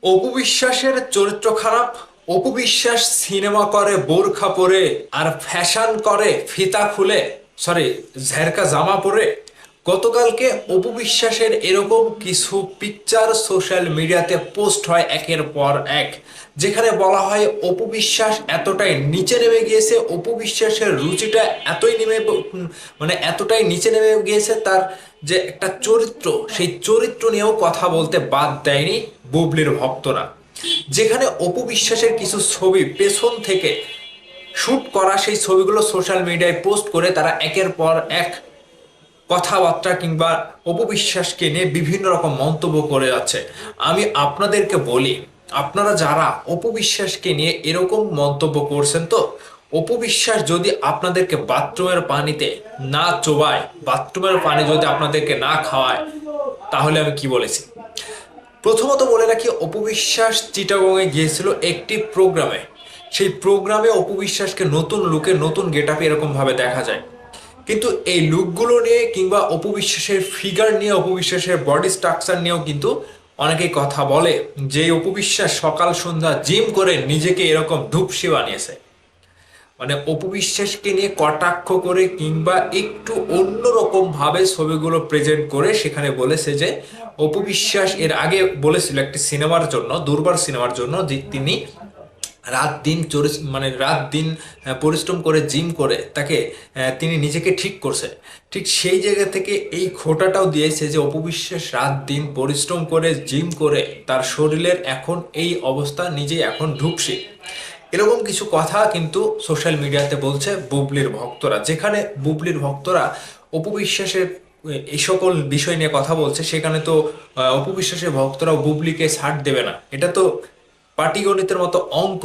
অপু বিশ্বাসের চরিত্র খারাপ। অপু বিশ্বাস সিনেমা করে বোরখা পরে আর ফ্যাশন করে ফিতা খুলে, সরি, ঝেরকা জামা পরে। গতকালকে অপু বিশ্বাসের এরকম কিছু পিকচার সোশ্যাল মিডিয়াতে পোস্ট হয় একের পর এক, যেখানে বলা হয় অপু বিশ্বাস এতটাই নিচে নেমে গিয়েছে, অপু বিশ্বাসের রুচিটা এতই মানে এতটাই নিচে নেমে গিয়েছে, তার যে একটা চরিত্র, সেই চরিত্র নিয়েও কথা বলতে বাদ দেয়নি বুবলির ভক্তরা। যেখানে অপু বিশ্বাসের কিছু ছবি পেছন থেকে শুট করা, সেই ছবিগুলো সোশ্যাল মিডিয়ায় পোস্ট করে তারা একের পর এক কথাবার্তা কিংবা অপবিশ্বাসকে নিয়ে বিভিন্ন রকম মন্তব্য করে যাচ্ছে। আমি আপনাদেরকে বলি, আপনারা যারা অপবিশ্বাসকে নিয়ে এরকম মন্তব্য করছেন, তো অপবিশ্বাস যদি আপনাদেরকে বাথরুমের পানিতে না চোবায়, বাথরুমের পানি যদি আপনাদেরকে না খাওয়ায়, তাহলে আমি কি বলেছি? প্রথমত বলে রাখি, অপবিশ্বাস চিটাগংয়ে গিয়েছিল একটি প্রোগ্রামে। সেই প্রোগ্রামে অপবিশ্বাসকে নতুন লুকে, নতুন গেট আপে এরকম ভাবে দেখা যায়। কিন্তু এই লুকগুলো নিয়ে কিংবা অপবিশ্বাসের ফিগার নিয়ে, অপবিশ্বাসের বডি স্ট্রাকচার নিয়েও কিন্তু অনেকেই কথা বলে যে অপবিশ্বাস সকাল সন্ধ্যা জিম করে নিজেকে এরকম ধূপসি বানিয়েছে। মানে অপবিশ্বাসকে নিয়ে কটাক্ষ করে কিংবা একটু অন্যরকম ভাবে ছবিগুলো প্রেজেন্ট করে সেখানে বলেছে যে অপবিশ্বাস এর আগে বলেছিল একটি সিনেমার জন্য, দুর্বার সিনেমার জন্য, যে তিনি রাত দিন মানে রাত দিন পরিশ্রম করে জিম করে তাকে তিনি নিজেকে ঠিক করছে। ঠিক সেই জায়গা থেকে এই খোঁটাটাও দিয়েছে যে অপবিশ্বাস রাত দিন পরিশ্রম করে জিম করে তার শরীরের এখন এই অবস্থা, নিজে এখন ঢুকছে। এরকম কিছু কথা কিন্তু সোশ্যাল মিডিয়াতে বলছে বুবলির ভক্তরা। যেখানে বুবলির ভক্তরা অপবিশ্বাসের এই সকল বিষয় নিয়ে কথা বলছে, সেখানে তো অপবিশ্বাসের ভক্তরাও বুবলিকে ছাড় দেবে না। এটা তো পাটিগণিতের মতো অঙ্ক,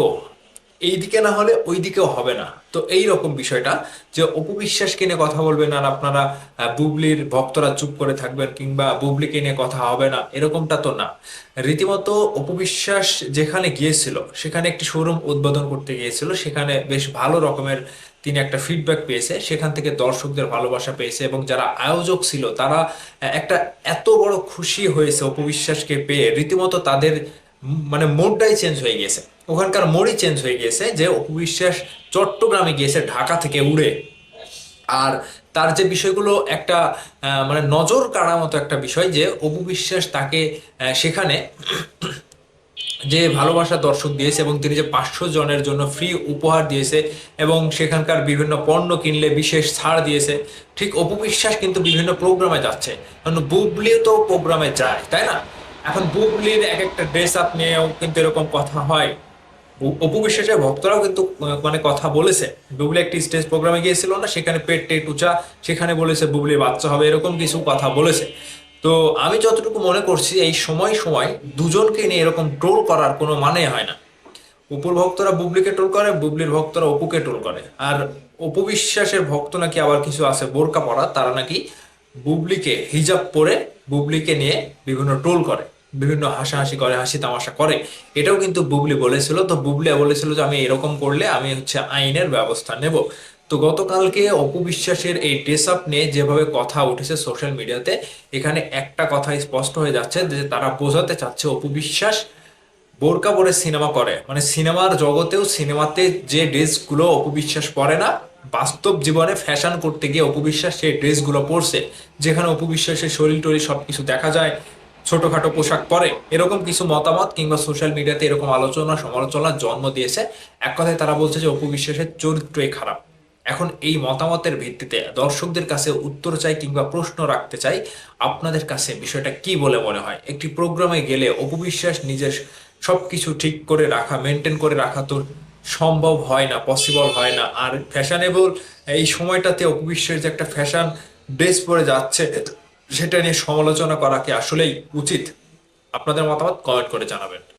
এই দিকে না হলে ওই দিকেও হবে না। তো এই রকম বিষয়টা, যে অপবিশ্বাসকে নিয়ে কথা বলবেন আর আপনারা বুবলির ভক্তরা চুপ করে থাকবেন কিংবা বুবলিকে নিয়ে কথা হবে না, এরকমটা তো না। রীতিমতো অপবিশ্বাস যেখানে গিয়েছিল, সেখানে একটি শোরুম উদ্বোধন করতে গিয়েছিল, সেখানে বেশ ভালো রকমের তিনি একটা ফিডব্যাক পেয়েছে, সেখান থেকে দর্শকদের ভালোবাসা পেয়েছে এবং যারা আয়োজক ছিল তারা একটা এত বড় খুশি হয়েছে অপবিশ্বাসকে পেয়ে, রীতিমতো তাদের মানে মোডটাই চেঞ্জ হয়ে গেছে, ওখানকার মোড়ই চেঞ্জ হয়ে গেছে। যে অপবিশ্বাস চট্টগ্রামে গিয়েছে ঢাকা থেকে উড়ে, আর তার যে বিষয়গুলো একটা মানে নজর কাড়ার মতো একটা বিষয়, যে অপবিশ্বাস তাকে সেখানে যে ভালোবাসা দর্শক দিয়েছে এবং তিনি যে 500 জনের জন্য ফ্রি উপহার দিয়েছে এবং সেখানকার বিভিন্ন পণ্য কিনলে বিশেষ ছাড় দিয়েছে। ঠিক অপবিশ্বাস কিন্তু বিভিন্ন প্রোগ্রামে যাচ্ছে, কারণ বুবলিও তো প্রোগ্রামে যায়, তাই না? এখন বুবলির এক একটা ড্রেস আপ নিয়েও কিন্তু এরকম কথা হয়। অপু বিশ্বাসের ভক্তরাও কিন্তু মানে কথা বলেছে। বুবলি একটি স্টেজ প্রোগ্রামে গিয়েছিল না, সেখানে পেট টেট উঁচা, সেখানে বলেছে বুবলির বাচ্চা হবে, এরকম কিছু কথা বলেছে। তো আমি যতটুকু মনে করছি, এই সময় সময় দুজনকে নিয়ে এরকম ট্রোল করার কোনো মানে হয় না। অপুর ভক্তরা বুবলিকে ট্রোল করে, বুবলির ভক্তরা অপুকে ট্রোল করে। আর অপু বিশ্বাসের ভক্ত নাকি আবার কিছু আছে বোরকা পরা, তারা নাকি বুবলিকে হিজাব পরে বুবলিকে নিয়ে বিভিন্ন ট্রোল করে, বিভিন্ন হাসাহাসি করে, হাসি তামাশা করে। এটাও কিন্তু বুবলি বলেছিল। তো বুবলি বলেছিল যে আমি এরকম করলে আমি আইনের ব্যবস্থা নেব। তো গতকালকে অপু বিশ্বাসের এই ড্রেস আপ নিয়ে যেভাবে কথা উঠেছে সোশ্যাল মিডিয়াতে, এখানে একটা কথা স্পষ্ট হয়ে যাচ্ছে যে তারা বোঝাতে চাচ্ছে অপু বিশ্বাস বোরকা পরে সিনেমা করে, মানে সিনেমার জগতেও, সিনেমাতে যে ড্রেসগুলো অপবিশ্বাস পরে না, বাস্তব জীবনে ফ্যাশন করতে গিয়ে অপবিশ্বাস সেই ড্রেসগুলো পরছে। যেখানে অপবিশ্বাসের শরীর টরীর সবকিছু দেখা যায়, ছোটখাটো পোশাক পরে, এরকম কিছু মতামত কিংবা সোশ্যাল মিডিয়াতে এরকম আলোচনা সমালোচনার জন্ম দিয়েছে। এক কথায় তারা বলছে যে অপবিশ্বাসের চরিত্রই খারাপ। এখন এই মতামতের ভিত্তিতে দর্শকদের কাছে উত্তর চাই কিংবা প্রশ্ন রাখতে চাই, আপনাদের কাছে বিষয়টা কি বলে মনে হয়? একটি প্রোগ্রামে গেলে অপবিশ্বাস নিজের সবকিছু ঠিক করে রাখা, মেনটেন করে রাখা তো সম্ভব হয় না, পসিবল হয় না। আর ফ্যাশনেবল এই সময়টাতে অপবিশ্বাস যে একটা ফ্যাশন ড্রেস পরে যাচ্ছে, সেটা নিয়ে সমালোচনা করা কি আসলেই উচিত? আপনাদের মতামত কমেন্ট করে জানাবেন।